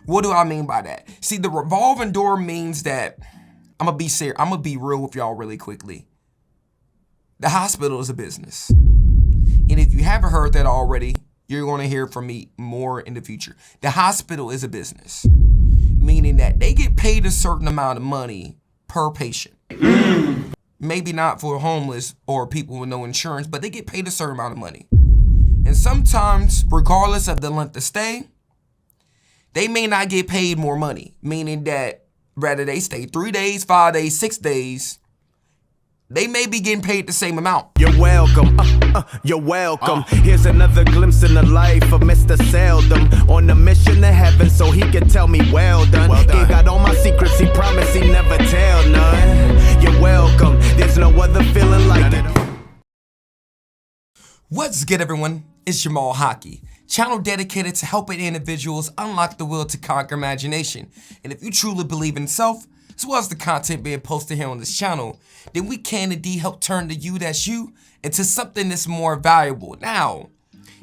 What do I mean by that? See, the revolving door means that, I'm gonna be serious, I'm gonna be real with y'all really quickly. The hospital is a business. And if you haven't heard that already, you're gonna hear from me more in the future. The hospital is a business, meaning that they get paid a certain amount of money per patient. Maybe not for homeless or people with no insurance, but they get paid a certain amount of money. And sometimes, regardless of the length of stay, they may not get paid more money, meaning that whether they stay 3 days, 5 days, 6 days, they may be getting paid the same amount. You're welcome, you're welcome. Here's another glimpse in the life of Mr. Seldom. On a mission to heaven so he can tell me well done. He got all my secrets, he promised he never tell none. You're welcome, there's no other feeling like it. What's good, everyone? It's Jamal Haki, channel dedicated to helping individuals unlock the will to conquer imagination. And if you truly believe in self, as well as the content being posted here on this channel, then we can indeed help turn the you that's you into something that's more valuable. Now,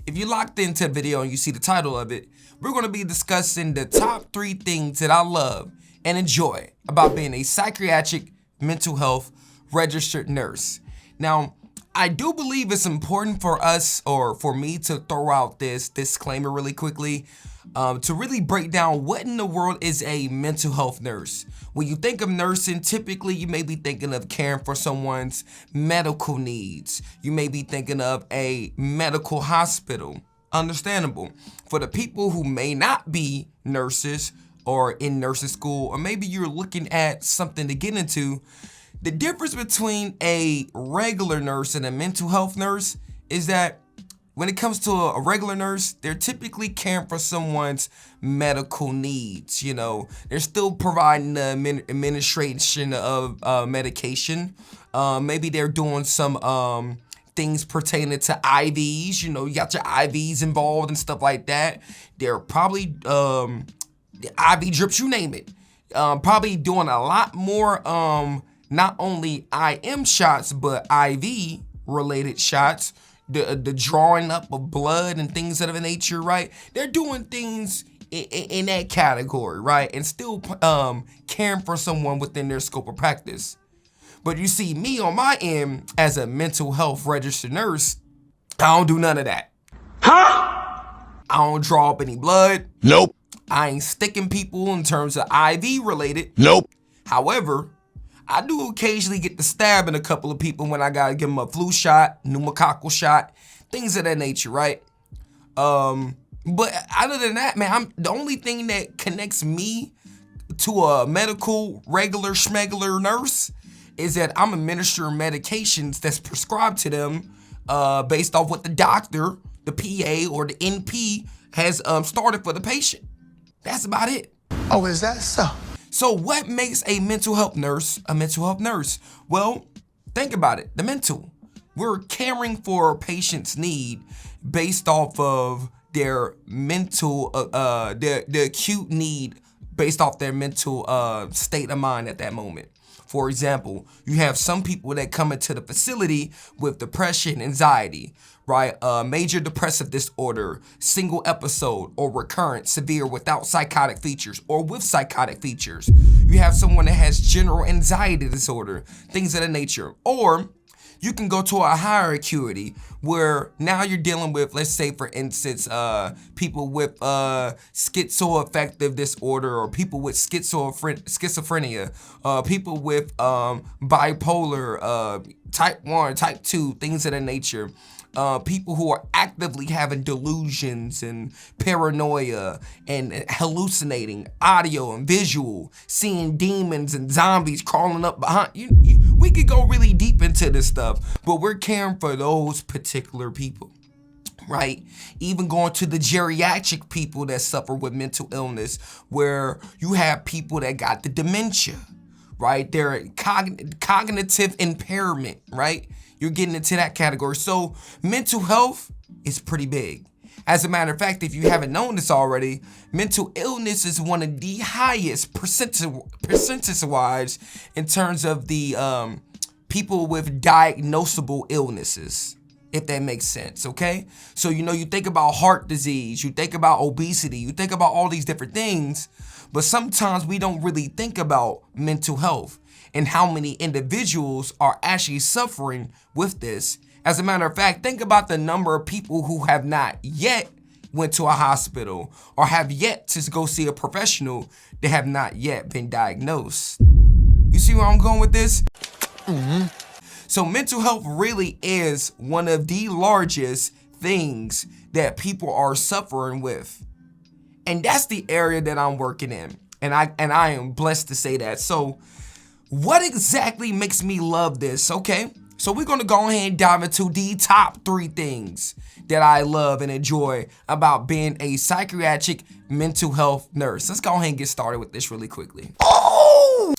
if you locked into the video and you see the title of it, we're going to be discussing the top 3 things that I love and enjoy about being a psychiatric mental health registered nurse. Now, I do believe it's important for us, or for me, to throw out this disclaimer really quickly, to really break down what in the world is a mental health nurse. When you think of nursing, typically you may be thinking of caring for someone's medical needs. You may be thinking of a medical hospital. Understandable. For the people who may not be nurses or in nursing school, or maybe you're looking at something to get into, the difference between a regular nurse and a mental health nurse is that when it comes to a regular nurse, they're typically caring for someone's medical needs. You know, they're still providing the administration of medication. Maybe they're doing some things pertaining to IVs. You know, you got your IVs involved and stuff like that. They're probably the IV drips, you name it. Probably doing a lot more not only IM shots, but IV related shots. The drawing up of blood and things of that nature, right? They're doing things in that category, right? And still caring for someone within their scope of practice. But you see, me on my end, as a mental health registered nurse, I don't do none of that. Huh? I don't draw up any blood. Nope. I ain't sticking people in terms of IV related. Nope. However, I do occasionally get to stabbing a couple of people when I gotta give them a flu shot, pneumococcal shot, things of that nature, right? But other than that, man, the only thing that connects me to a medical regular schmegler nurse is that I'm administering medications that's prescribed to them based off what the doctor, the PA, or the NP has started for the patient. That's about it. Oh, is that so? So what makes a mental health nurse a mental health nurse? Well, think about it. The mental. We're caring for a patient's need based off of their mental, their acute need based off their mental state of mind at that moment. For example, you have some people that come into the facility with depression, anxiety, right? Major depressive disorder, single episode, or recurrent, severe without psychotic features, or with psychotic features. You have someone that has general anxiety disorder, things of that nature. Or you can go to a higher acuity where now you're dealing with, let's say, for instance, people with schizoaffective disorder, or people with schizophrenia, people with bipolar, type 1, type 2, things of that nature. People who are actively having delusions and paranoia and hallucinating audio and visual, seeing demons and zombies crawling up behind you. We could go really deep into this stuff, but we're caring for those particular people, right? Even going to the geriatric people that suffer with mental illness, where you have people that got the dementia, right? Their cognitive impairment, right? You're getting into that category. So mental health is pretty big. As a matter of fact, if you haven't known this already, mental illness is one of the highest percentage-wise in terms of the people with diagnosable illnesses. if that makes sense, okay? So, you think about heart disease, you think about obesity, you think about all these different things, but sometimes we don't really think about mental health and how many individuals are actually suffering with this. As a matter of fact, think about the number of people who have not yet went to a hospital or have yet to go see a professional that have not yet been diagnosed. You see where I'm going with this? So mental health really is one of the largest things that people are suffering with. And that's the area that I'm working in. And I am blessed to say that. So what exactly makes me love this? Okay, so we're gonna go ahead and dive into the top 3 things that I love and enjoy about being a psychiatric mental health nurse. Let's go ahead and get started with this really quickly.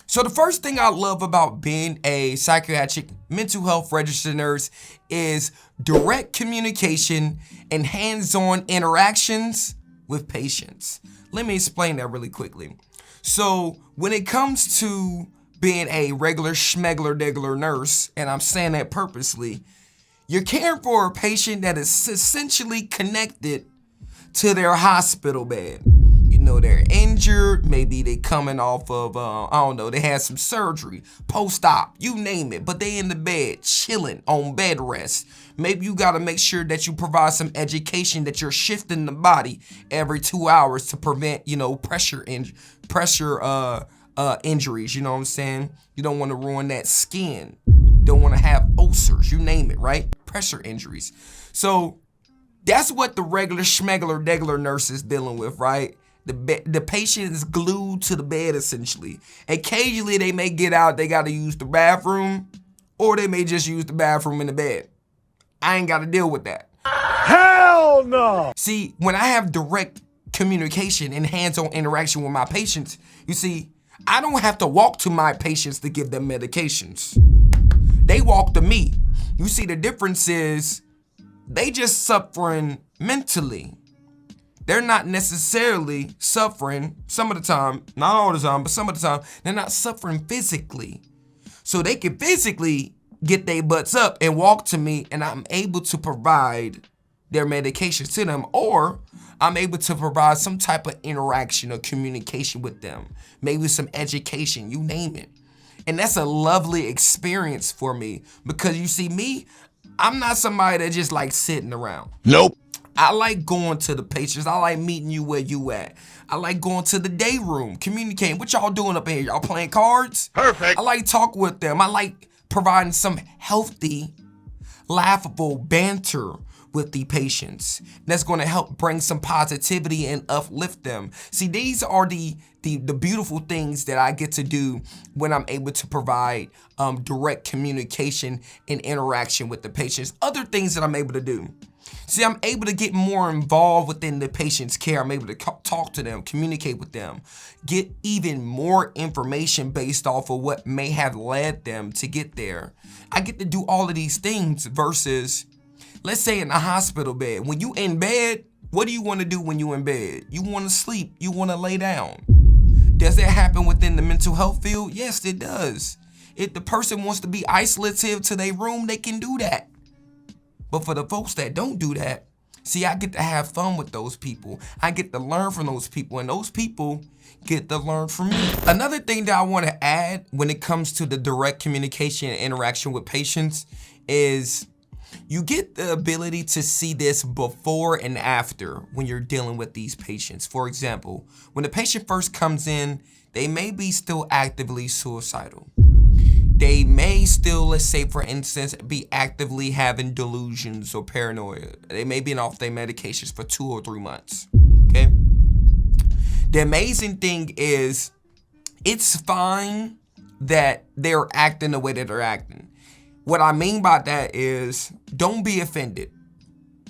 So the first thing I love about being a psychiatric mental health registered nurse is direct communication and hands-on interactions with patients. Let me explain that really quickly. So when it comes to being a regular schmegler-degler nurse, and I'm saying that purposely, you're caring for a patient that is essentially connected to their hospital bed. They're injured, maybe they coming off of, they had some surgery, post-op, you name it, but they in the bed, chilling on bed rest. Maybe you gotta make sure that you provide some education that you're shifting the body every 2 hours to prevent, pressure injuries, you know what I'm saying? You don't wanna ruin that skin, don't wanna have ulcers, you name it, right? Pressure injuries. So that's what the regular schmegler-degler nurse is dealing with, right? The patient is glued to the bed, essentially. Occasionally, they may get out, they got to use the bathroom, or they may just use the bathroom in the bed. I ain't got to deal with that. Hell no! See, when I have direct communication and hands-on interaction with my patients, you see, I don't have to walk to my patients to give them medications. They walk to me. You see, the difference is they just suffering mentally. They're not necessarily suffering, some of the time, not all the time, but some of the time, they're not suffering physically. So they can physically get their butts up and walk to me, and I'm able to provide their medications to them, or I'm able to provide some type of interaction or communication with them, maybe some education, you name it. And that's a lovely experience for me, because you see me, I'm not somebody that just like sitting around. Nope. I like going to the patients. I like meeting you where you at. I like going to the day room, communicating. What y'all doing up here? Y'all playing cards? Perfect. I like talking with them. I like providing some healthy, laughable banter with the patients. That's going to help bring some positivity and uplift them. See, these are the beautiful things that I get to do when I'm able to provide direct communication and interaction with the patients. Other things that I'm able to do. See, I'm able to get more involved within the patient's care. I'm able to talk to them, communicate with them, get even more information based off of what may have led them to get there. I get to do all of these things versus, let's say in a hospital bed. When you in bed, what do you want to do when you in bed? You want to sleep. You want to lay down. Does that happen within the mental health field? Yes, it does. If the person wants to be isolative to their room, they can do that. But for the folks that don't do that, see, I get to have fun with those people. I get to learn from those people, and those people get to learn from me. Another thing that I want to add when it comes to the direct communication and interaction with patients is you get the ability to see this before and after when you're dealing with these patients. For example, when the patient first comes in, they may be still actively suicidal. They may still, let's say for instance, be actively having delusions or paranoia. They may be off their medications for 2 or 3 months, okay? The amazing thing is, it's fine that they're acting the way that they're acting. What I mean by that is, don't be offended,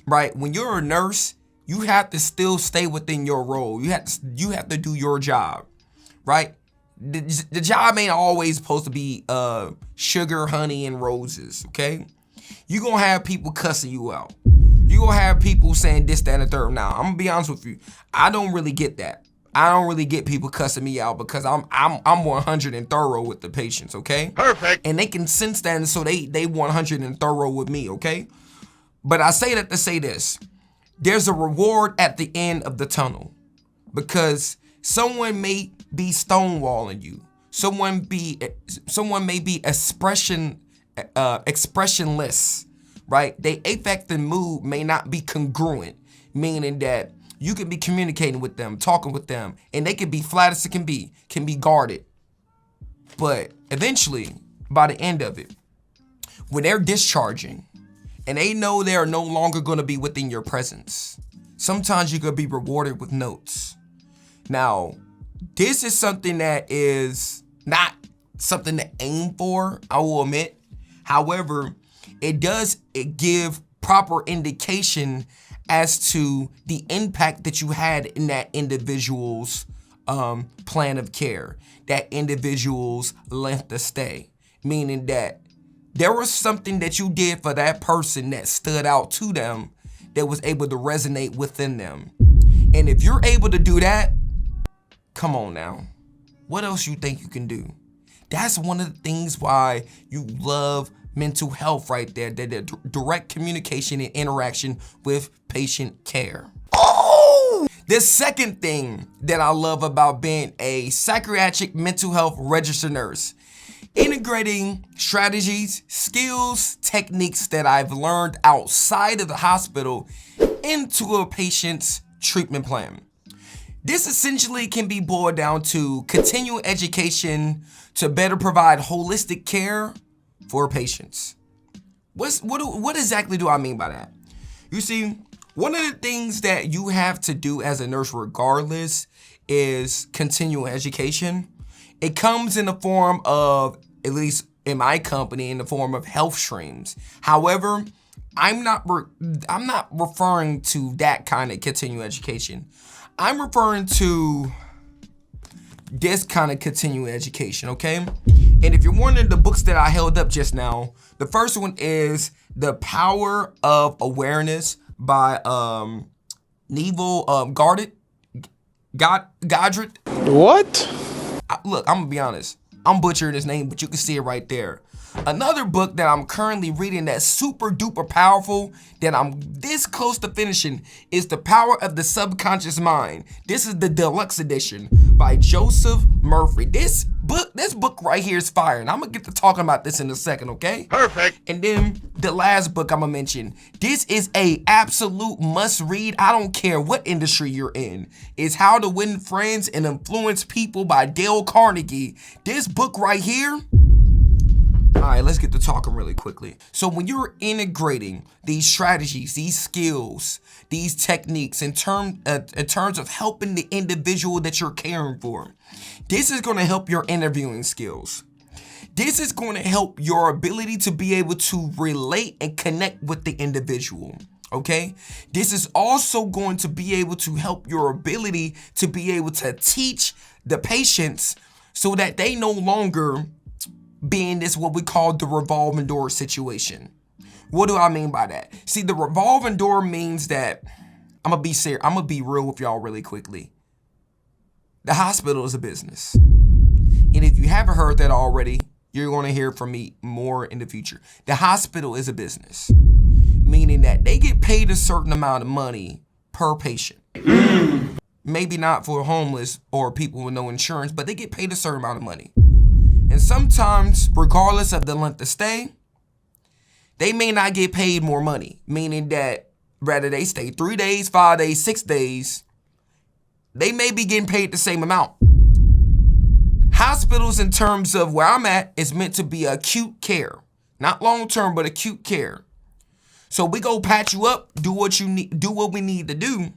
right? When you're a nurse, you have to still stay within your role. You have to do your job, right? The job ain't always supposed to be sugar, honey, and roses, okay? You're going to have people cussing you out. You're going to have people saying this, that, and the third. Now, I'm going to be honest with you. I don't really get that. I don't really get people cussing me out because I'm 100 and thorough with the patients, okay? Perfect. And they can sense that, and so they 100 and thorough with me, okay? But I say that to say this. There's a reward at the end of the tunnel, because someone may be stonewalling you. Someone may be expressionless, right? Their affect and mood may not be congruent, meaning that you can be communicating with them, talking with them, and they can be flat as it can be guarded. But eventually, by the end of it, when they're discharging and they know they're no longer going to be within your presence, sometimes you're going to be rewarded with notes. Now, this is something that is not something to aim for, I will admit. However, it give proper indication as to the impact that you had in that individual's plan of care, that individual's length of stay, meaning that there was something that you did for that person that stood out to them, that was able to resonate within them. And if you're able to do that, come on now, what else you think you can do? That's one of the things why you love mental health right there, the direct communication and interaction with patient care. Oh! The second thing that I love about being a psychiatric mental health registered nurse, integrating strategies, skills, techniques that I've learned outside of the hospital into a patient's treatment plan. This essentially can be boiled down to continual education to better provide holistic care for patients. What exactly do I mean by that? You see, one of the things that you have to do as a nurse regardless is continual education. It comes in the form of, at least in my company, in the form of health streams. However, I'm not referring to that kind of continual education. I'm referring to this kind of continuing education, okay? And if you're wondering, the books that I held up just now, the first one is The Power of Awareness by Neville Goddard. What? Look, I'm gonna be honest, I'm butchering his name, but you can see it right there. Another book that I'm currently reading that's super duper powerful, that I'm this close to finishing, is The Power of the Subconscious Mind. This is the deluxe edition by Joseph Murphy. This book right here is fire, and I'm gonna get to talking about this in a second, okay? Perfect. And then the last book I'm gonna mention, this is a absolute must read. I don't care what industry you're in. It's How to Win Friends and Influence People by Dale Carnegie. This book right here. All right, let's get to talking really quickly. So when you're integrating these strategies, these skills, these techniques in terms of helping the individual that you're caring for, this is going to help your interviewing skills. This is going to help your ability to be able to relate and connect with the individual. Okay? This is also going to be able to help your ability to be able to teach the patients so that they no longer be in this what we call the revolving door situation. What do I mean by that? See, the revolving door means that, I'm gonna be serious, I'm gonna be real with y'all really quickly. The hospital is a business. And if you haven't heard that already, you're gonna hear from me more in the future. The hospital is a business, meaning that they get paid a certain amount of money per patient. Maybe not for homeless or people with no insurance, but they get paid a certain amount of money. And sometimes, regardless of the length of stay, they may not get paid more money, meaning that whether they stay 3 days, 5 days, 6 days, they may be getting paid the same amount. Hospitals, in terms of where I'm at, is meant to be acute care. Not long-term, but acute care. So we go patch you up, do what we need to do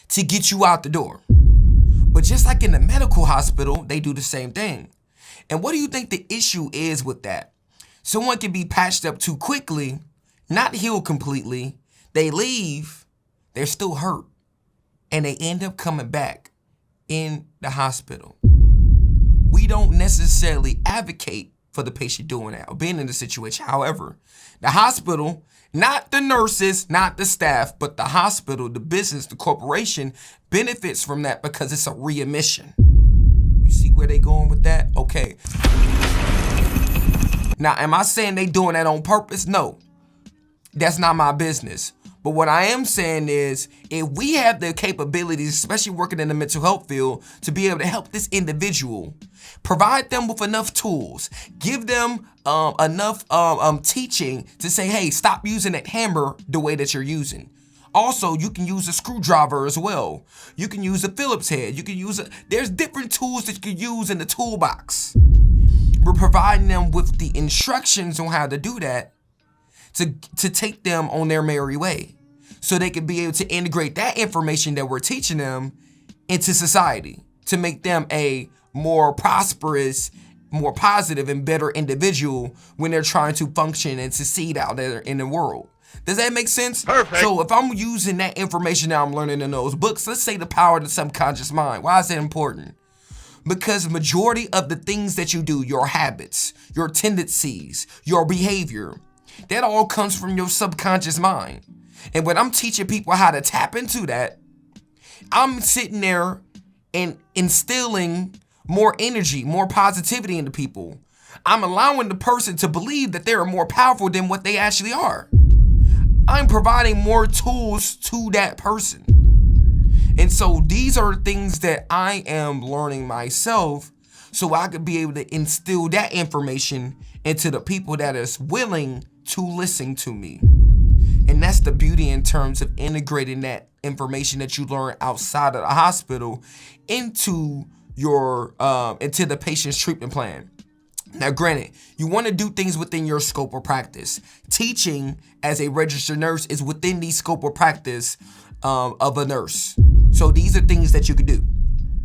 to get you out the door. But just like in the medical hospital, they do the same thing. And what do you think the issue is with that? Someone can be patched up too quickly, not healed completely. They leave, they're still hurt, and they end up coming back in the hospital. We don't necessarily advocate for the patient doing that or being in the situation. However, the hospital, not the nurses, not the staff, but the hospital, the business, the corporation benefits from that because it's a readmission. You see where they going with that? Okay. Now, am I saying they doing that on purpose? No. that's not my business. But what I am saying is, if we have the capabilities, especially working in the mental health field, to be able to help this individual, provide them with enough tools, give them enough teaching to say, hey, stop using that hammer the way that you're using. Also, you can use a screwdriver as well. You can use a Phillips head. You can use there's different tools that you can use in the toolbox. We're providing them with the instructions on how to do that to take them on their merry way, so they can be able to integrate that information that we're teaching them into society to make them a more prosperous, more positive, and better individual when they're trying to function and succeed out there in the world. Does that make sense? Perfect. So if I'm using that information that I'm learning in those books, let's say the power of the subconscious mind. Why is that important? Because majority of the things that you do, your habits, your tendencies, your behavior, that all comes from your subconscious mind. And when I'm teaching people how to tap into that, I'm sitting there and instilling more energy, more positivity into people. I'm allowing the person to believe that they're more powerful than what they actually are. I'm providing more tools to that person. And so these are things that I am learning myself, so I could be able to instill that information into the people that is willing to listen to me. And that's the beauty in terms of integrating that information that you learn outside of the hospital into your into the patient's treatment plan. Now, granted, you want to do things within your scope of practice. Teaching as a registered nurse is within the scope of practice of a nurse. So these are things that you could do,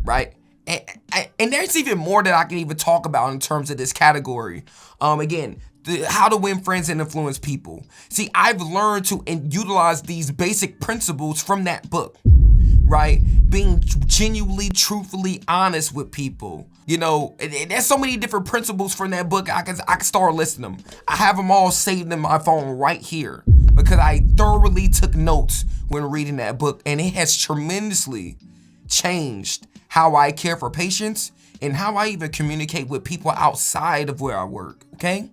right? And there's even more that I can even talk about in terms of this category. Again, how to win friends and influence people. See, I've learned to utilize these basic principles from that book, right? Being genuinely, truthfully honest with people. You know, there's so many different principles from that book. I can start listing them. I have them all saved in my phone right here because I thoroughly took notes when reading that book, and it has tremendously changed how I care for patients and how I even communicate with people outside of where I work, okay?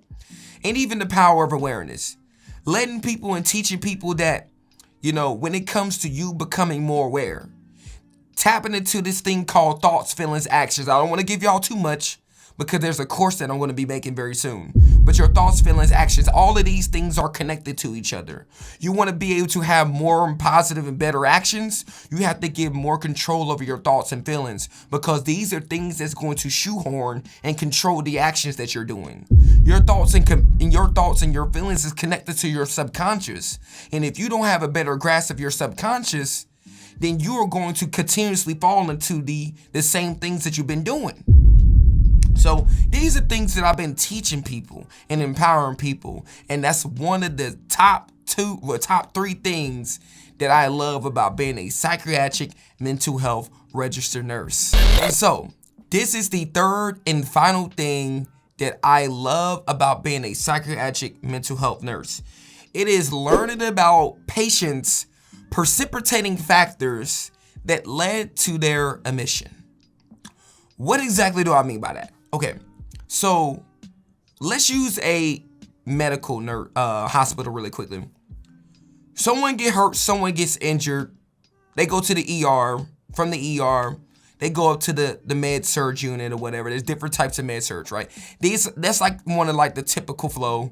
And even the power of awareness. Letting people and teaching people that, you know, when it comes to you becoming more aware, tapping into this thing called thoughts, feelings, actions. I don't want to give y'all too much because there's a course that I'm going to be making very soon. But your thoughts, feelings, actions, all of these things are connected to each other. You want to be able to have more positive and better actions. You have to give more control over your thoughts and feelings, because these are things that's going to shoehorn and control the actions that you're doing. Your thoughts and your feelings is connected to your subconscious. And if you don't have a better grasp of your subconscious, then you are going to continuously fall into the same things that you've been doing. So these are things that I've been teaching people and empowering people. And that's one of the top 3 things that I love about being a psychiatric mental health registered nurse. And so this is the third and final thing that I love about being a psychiatric mental health nurse. It is learning about patients' precipitating factors that led to their admission. What exactly do I mean by that? Okay, so let's use a medical hospital really quickly. Someone get hurt, someone gets injured, they go to the ER, from the ER, they go up to the Med-Surg unit or whatever. There's different types of Med-Surg, right? That's like one of like the typical flow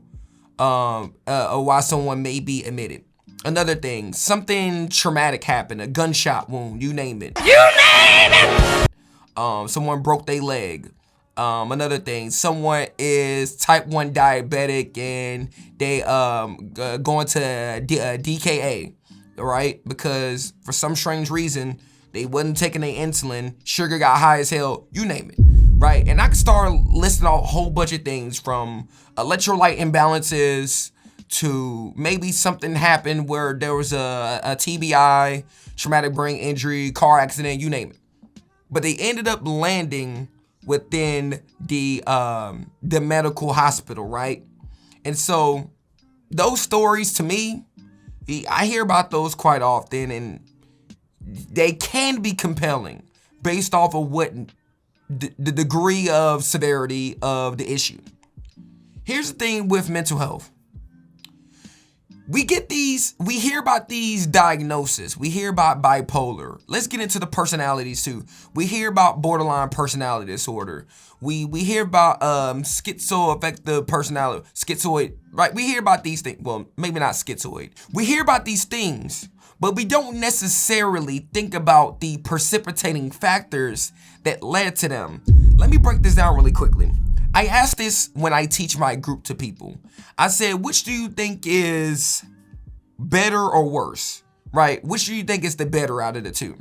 of why someone may be admitted. Another thing, something traumatic happened, a gunshot wound, you name it. You name it! Someone broke their leg. Another thing, someone is type 1 diabetic and they going to DKA, right? Because for some strange reason, they wasn't taking their insulin, sugar got high as hell, you name it, right? And I can start listing out a whole bunch of things from electrolyte imbalances to maybe something happened where there was a TBI, traumatic brain injury, car accident, you name it. But they ended up landing within the medical hospital, right? And so those stories, to me, I hear about those quite often, and they can be compelling based off of what the degree of severity of the issue. Here's the thing with mental health. we hear about these diagnoses. We hear about bipolar. Let's get into the personalities too. We hear about borderline personality disorder. We hear about schizoaffective personality, schizoid, right? We hear about these things. Well, maybe not schizoid. We hear about these things, but we don't necessarily think about the precipitating factors that led to them. Let me break this down really quickly. I ask this when I teach my group to people. I said, which do you think is better or worse, right? Which do you think is the better out of the two?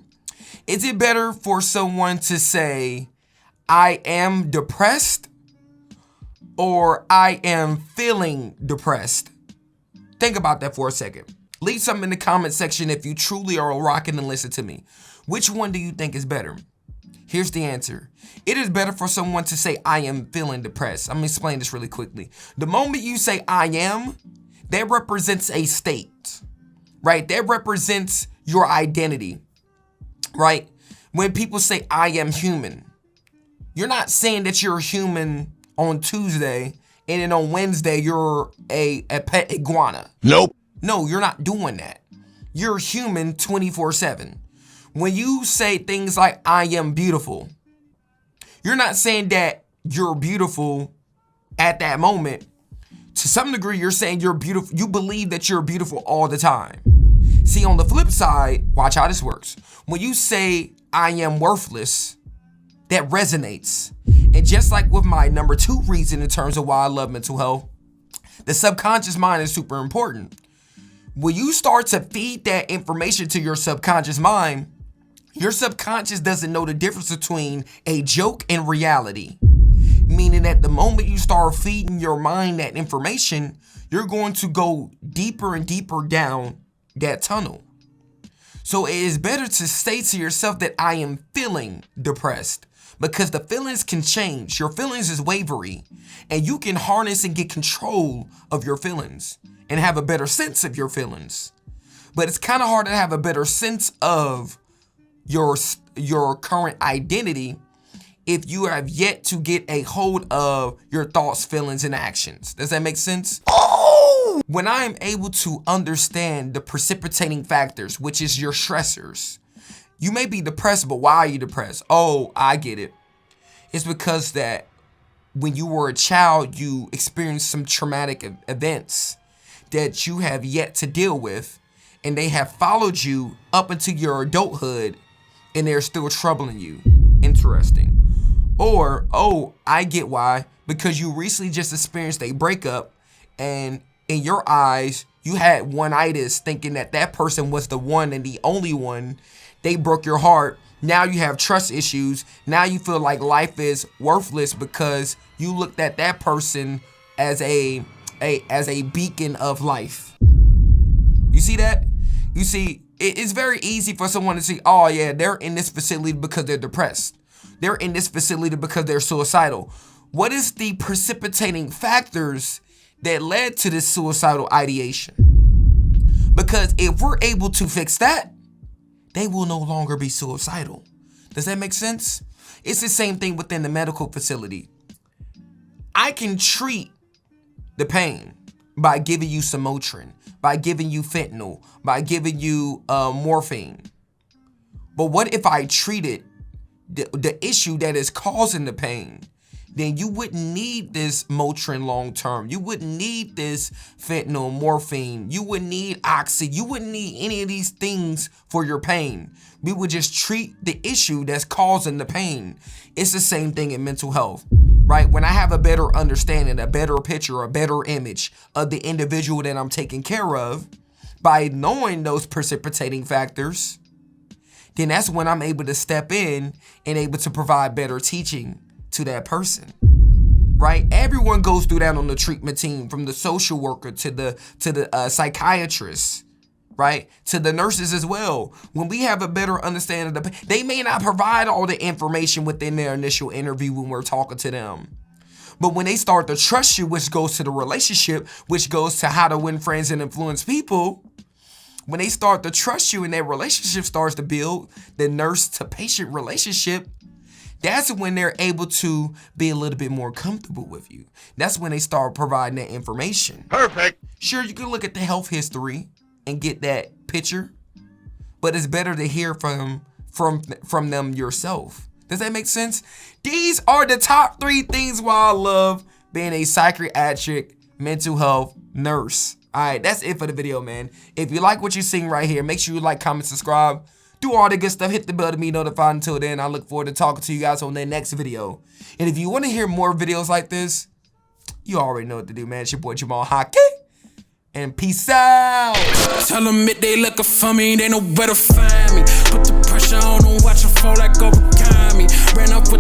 Is it better for someone to say, I am depressed, or I am feeling depressed? Think about that for a second. Leave something in the comment section if you truly are rocking and listen to me. Which one do you think is better? Here's the answer. It is better for someone to say, I am feeling depressed. I'm going to explain this really quickly. The moment you say, I am, that represents a state, right? That represents your identity, right? When people say, I am human, you're not saying that you're human on Tuesday and then on Wednesday you're a pet iguana. Nope. No, you're not doing that. You're human 24/7. When you say things like, I am beautiful, you're not saying that you're beautiful at that moment. To some degree, you're saying you're beautiful. You believe that you're beautiful all the time. See, on the flip side, watch how this works. When you say, I am worthless, that resonates. And just like with my number 2 reason in terms of why I love mental health, the subconscious mind is super important. When you start to feed that information to your subconscious mind, your subconscious doesn't know the difference between a joke and reality. Meaning that the moment you start feeding your mind that information, you're going to go deeper and deeper down that tunnel. So it is better to say to yourself that I am feeling depressed, because the feelings can change. Your feelings is wavery, and you can harness and get control of your feelings and have a better sense of your feelings. But it's kind of hard to have a better sense of your current identity if you have yet to get a hold of your thoughts, feelings, and actions. Does that make sense? Oh! When I am able to understand the precipitating factors, which is your stressors, you may be depressed, but why are you depressed? Oh, I get it. It's because that when you were a child, you experienced some traumatic events that you have yet to deal with, and they have followed you up into your adulthood, and they're still troubling you. Interesting. Or, oh, I get why. Because you recently just experienced a breakup, and in your eyes, you had one-itis, thinking that that person was the one and the only one. They broke your heart. Now you have trust issues. Now you feel like life is worthless because you looked at that person as a beacon of life. You see that? You see, it's very easy for someone to see, oh yeah, they're in this facility because they're depressed. They're in this facility because they're suicidal. What is the precipitating factors that led to this suicidal ideation? Because if we're able to fix that, they will no longer be suicidal. Does that make sense? It's the same thing within the medical facility. I can treat the pain by giving you some Motrin, by giving you fentanyl, by giving you morphine. But what if I treated the issue that is causing the pain? Then you wouldn't need this Motrin long term. You wouldn't need this fentanyl, morphine. You wouldn't need oxy. You wouldn't need any of these things for your pain. We would just treat the issue that's causing the pain. It's the same thing in mental health, right? When I have a better understanding, a better picture, a better image of the individual that I'm taking care of, by knowing those precipitating factors, then that's when I'm able to step in and able to provide better teaching to that person, right? Everyone goes through that on the treatment team, from the social worker to the psychiatrist, right? To the nurses as well. When we have a better understanding of they may not provide all the information within their initial interview when we're talking to them. But when they start to trust you, which goes to the relationship, which goes to how to win friends and influence people, when they start to trust you and their relationship starts to build, the nurse to patient relationship, that's when they're able to be a little bit more comfortable with you. That's when they start providing that information. Perfect. Sure, you can look at the health history and get that picture, but it's better to hear from them yourself. Does that make sense? These are the top 3 things why I love being a psychiatric mental health nurse. All right, that's it for the video, man. If you like what you're seeing right here, make sure you like, comment, subscribe. Do all the good stuff. Hit the bell to be notified. Until then, I look forward to talking to you guys on the next video. And if you want to hear more videos like this, you already know what to do, man. It's your boy Jamal Haki. And peace out. Tell them if they looking for me, they know where to find me. Put the pressure on them, watch them fall like origami. Ran up with